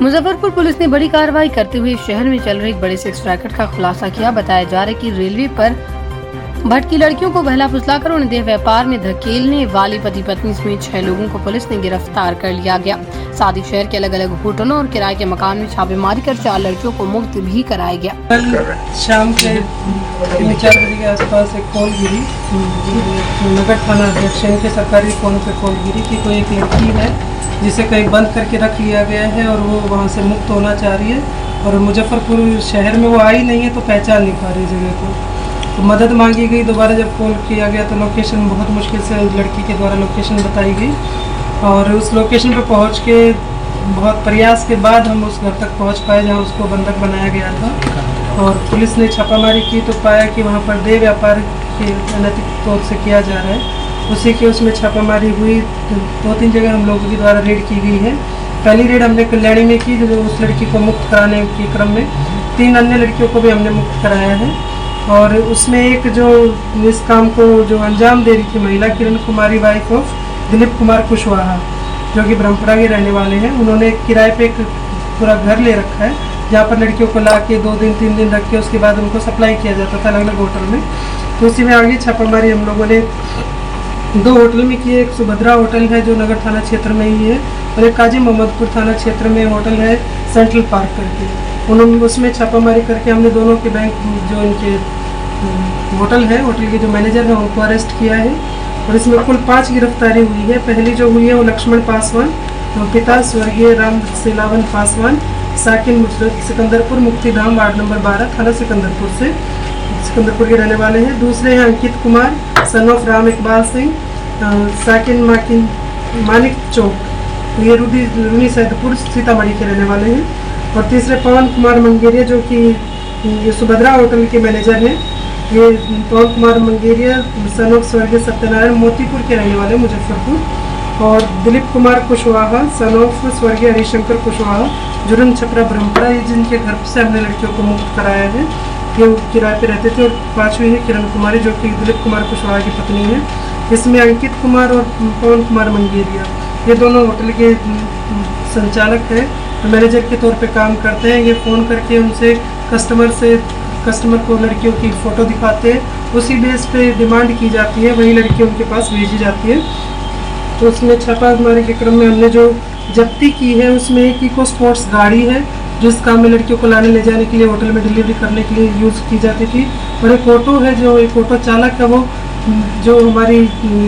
Muzaffarpur police ने बड़ी कार्रवाई करते हुए शहर में चल रहे एक बड़े सेक्स रैकेट का खुलासा किया। बताया जा रहा है कि रेलवे पर भटकी लड़कियों को बहला फुसलाकर उन्हें देह व्यापार में धकेलने वाले पति पत्नी समेत 6 लोगों को पुलिस ने गिरफ्तार कर लिया गया। साथ ही शहर के अलग अलग होटलों और किराए के मकान में छापेमारी कर 4 लड़कियों को मुक्त भी कराया गया। कल शाम के 3-4 बजे के आसपास एक कॉल गिरी, नगर थाना अध्यक्ष के सरकारी फोन पे कॉल गिरी कि कोई एक लड़की है जिसे कहीं बंद करके रख लिया गया है और वो वहाँ से मुक्त होना चाह रही है और मुजफ्फरपुर शहर में वो आई नहीं है तो पहचान नहीं पा रही जगह को। तो मदद मांगी गई। दोबारा जब कॉल किया गया तो लोकेशन बहुत मुश्किल से लड़की के द्वारा लोकेशन बताई गई और उस लोकेशन पर पहुंच के बहुत प्रयास के बाद हम उस घर तक पहुंच पाए जहां उसको बंधक बनाया गया था। और पुलिस ने छापामारी की तो पाया कि वहां पर देह व्यापार के अनैतिक तौर से किया जा रहा है। उसी के उसमें छापामारी हुई। 2-3 जगह हम लोगों के द्वारा रेड की गई है। पहली रेड हमने कल्याणी में की जो उस लड़की को मुक्त कराने के क्रम में 3 अन्य लड़कियों को भी हमने मुक्त कराया है। और उसमें एक जो इस काम को जो अंजाम दे रही थी महिला किरण कुमारी वाइफ ऑफ दिलीप कुमार कुशवाहा जो कि ब्रह्मपुरा के रहने वाले हैं, उन्होंने किराए पे एक पूरा घर ले रखा है जहाँ पर लड़कियों को ला के 2 दिन 3 दिन रख के उसके बाद उनको सप्लाई किया जाता था अलग अलग होटल में। तो उसी में आगे छापामारी हम लोगों ने 2 होटल में किए। एक सुभद्रा होटल है जो नगर थाना क्षेत्र में ही है और एक काजी मोहम्मदपुर थाना क्षेत्र में होटल है सेंट्रल पार्क करके। उन्होंने उसमें छापामारी करके हमने दोनों के बैंक जो इनके होटल है, होटल के जो मैनेजर हैं उनको अरेस्ट किया है और इसमें कुल 5 गिरफ्तारी हुई है। पहली जो हुई है वो लक्ष्मण पासवान, पिता स्वर्गीय राम सेलावन पासवान, साकिन मुजरत, सिकंदरपुर मुक्तिधाम वार्ड नंबर 12 थाना सिकंदरपुर के रहने वाले हैं। दूसरे हैं अंकित कुमार सन ऑफ राम इकबाल सिंह, साकिन मानिक चौक, ये रूनी सैदपुर सीतामढ़ी के रहने वाले हैं। और तीसरे पवन कुमार मंगेरिया जो कि ये सुभद्रा होटल के मैनेजर हैं। ये पवन कुमार मंगेरिया सन ऑफ स्वर्गीय सत्यनारायण मोतीपुर के रहने वाले मुजफ्फरपुर। और दिलीप कुमार कुशवाहा सन ऑफ स्वर्गीय हरिशंकर कुशवाहा जुर्म छपरा ब्रह्मपुरा, ये जिनके घर से हमने लड़कियों को मुक्त कराया है। ये किराए पे रहते थे। और 5वीं है किरण कुमारी जो कि दिलीप कुमार कुशवाहा की पत्नी है। इसमें अंकित कुमार और पवन कुमार मंगेरिया ये दोनों होटल के संचालक हैं, मैनेजर के तौर पे काम करते हैं। ये फ़ोन करके उनसे कस्टमर को लड़कियों की फ़ोटो दिखाते हैं, उसी बेस पे डिमांड की जाती है, वही लड़की उनके पास भेजी जाती है। तो उसमें छापामारी के क्रम में हमने जो जब्ती की है उसमें एक इको स्पोर्ट्स गाड़ी है जिस काम में लड़कियों को लाने ले जाने के लिए होटल में डिलीवरी करने के लिए यूज़ की जाती थी। और एक ऑटो है जो एक ऑटो चालक है वो जो हमारी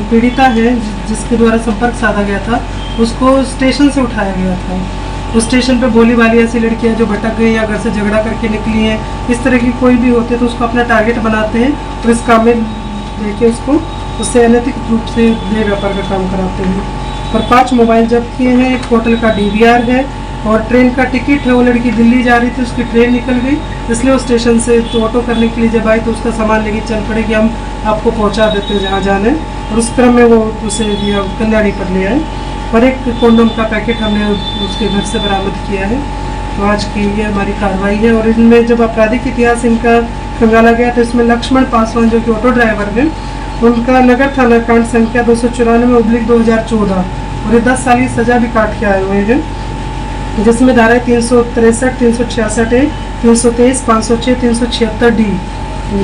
पीड़िता है जिसके द्वारा संपर्क साधा गया था उसको स्टेशन से उठाया गया था। उस स्टेशन पे भोली भाली ऐसी लड़कियां जो भटक गई या घर से झगड़ा करके निकली हैं, इस तरह की कोई भी होते तो उसको अपना टारगेट बनाते हैं और इस काम में लेके उससे अनैतिक रूप से देह व्यापार का काम कराते हैं। और 5 मोबाइल जब्त किए हैं। एक होटल का DVR है और ट्रेन का टिकट है। वो लड़की दिल्ली जा रही थी, उसकी ट्रेन निकल गई इसलिए वो स्टेशन से तो ऑटो करने के लिए जब आई तो उसका सामान लेके चल पड़े कि हम आपको पहुंचा देते हैं जहाँ जाने। और उस क्रम में वो उसे कल्याणी पर ले आए। और एक कॉन्डोम का पैकेट हमने उसके घर से बरामद किया है। तो आज की ये हमारी कार्रवाई है। और इनमें जब आपराधिक इतिहास इनका खंगाला गया तो इसमें लक्ष्मण पासवान जो कि ऑटो ड्राइवर हैं उनका नगर थाना कांड संख्या 294/2014 और ये 10 साल की सजा भी काट के आए हुए हैं, जिसमें धाराएं 363, 366A, 323, 506, 376D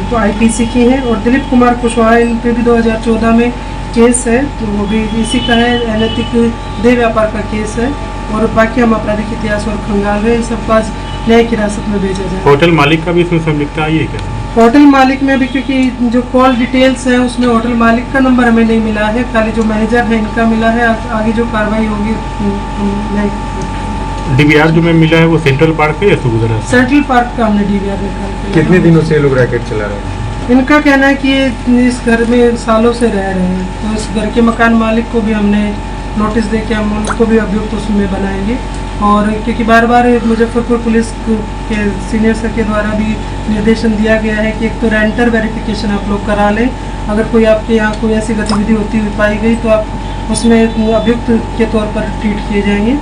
तो IPC की हैं। और दिलीप कुमार कुशवाहा इन पे भी 2014 में केस है, तो वो भी इसी का है, अनैतिक देह व्यापार का केस है। और बाकी हम आपराधिक इतिहास और खंगाल में सब पास न्यायिक हिरासत में भेजा जाए। होटल मालिक का भी इसमें संलिप्तता आई है क्या? होटल मालिक में भी क्योंकि जो कॉल डिटेल्स हैं उसमें होटल मालिक का नंबर हमें नहीं मिला है, खाली जो मैनेजर है इनका मिला है। आगे जो कार्रवाई होगी DVR जो में मिला है वो सेंट्रल पार्क है या सुभद्रा? सेंट्रल पार्क का हमने DVR निकाल। कितने दिनों से लोग रैकेट चला रहे हैं? इनका कहना है कि ये इस घर में सालों से रह रहे हैं, तो इस घर के मकान मालिक को भी हमने नोटिस दे के हम उनको भी अभियुक्त उसमें बनाएंगे। और क्योंकि बार बार मुजफ्फरपुर पुलिस के सीनियर सर के द्वारा भी निर्देशन दिया गया है कि एक तो रेंटर वेरिफिकेशन आप लोग करा लें, अगर कोई आपके यहाँ कोई ऐसी गतिविधि होती हुई पाई गई तो आप उसमें अभियुक्त के तौर पर ट्रीट किए जाएंगे।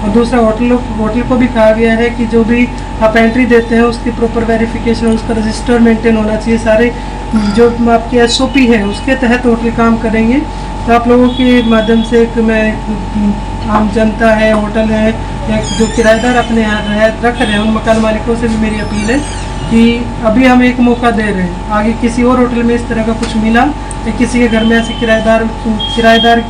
और दूसरा होटल को भी कहा गया है कि जो भी आप एंट्री देते हैं उसकी प्रॉपर वेरिफिकेशन, उसका रजिस्टर मेंटेन होना चाहिए। सारे जो आपकी SOP है उसके तहत होटल काम करेंगे। तो आप लोगों के माध्यम से मैं आम जनता है, होटल है या जो किराएदार अपने यहाँ रख रहे हैं, उन मकान मालिकों से भी मेरी अपील है कि अभी हम एक मौका दे रहे हैं। आगे किसी और होटल में इस तरह का कुछ मिला या किसी के घर में ऐसे किराएदार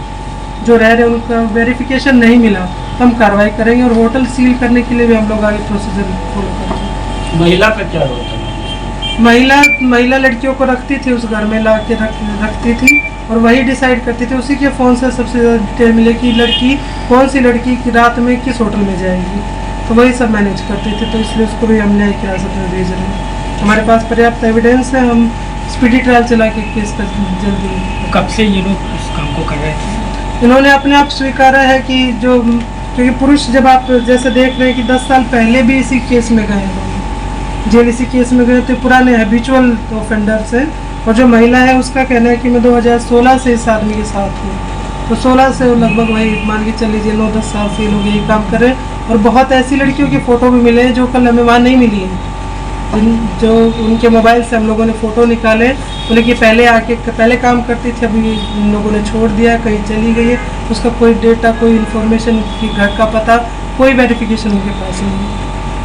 जो रह रहे हैं उनका वेरिफिकेशन नहीं मिला तो हम कार्रवाई करेंगे और होटल सील करने के लिए भी हम लोग आगे प्रोसीजर फॉलो करेंगे। महिला का क्या रोल था? महिला लड़कियों को रखती थी, उस घर में ला के रखती थी और वही डिसाइड करती थी। उसी के फ़ोन से सबसे ज़्यादा डिटेल मिले कि लड़की कौन सी लड़की की रात में किस होटल में जाएगी, तो वही सब मैनेज करती थी। तो इसलिए उसको भी हम न्यायिक हिरासत में भेज रहे हैं। हमारे पास पर्याप्त एविडेंस है, हम स्पीडी ट्रायल चला के केस कर जल्दी। कब से ये लोग इस काम को कर रहे थे? इन्होंने अपने आप स्वीकारा है कि जो, क्योंकि पुरुष जब आप जैसे देख रहे हैं कि 10 साल पहले भी इसी केस में गए हैं, जेल इसी केस में गए थे, पुराने हैबिचुअल ऑफेंडर्स हैं। और जो महिला है उसका कहना है कि मैं 2016 से इस आदमी के साथ हूँ, तो 16 से लगभग वही मान के चल लीजिए 9-10 साल से ये लोग यही काम कर रहे हैं। और बहुत ऐसी लड़कियों की फ़ोटो भी मिले हैं जो कल हमें वहाँ नहीं मिली हैं, जो उनके मोबाइल से हम लोगों ने फ़ोटो निकाले, बोले कि पहले काम करती थी, अभी इन लोगों ने छोड़ दिया, कहीं चली गई है, उसका कोई डेटा, कोई इन्फॉर्मेशन, घर का पता, कोई वेरिफिकेशन उनके पास नहीं है।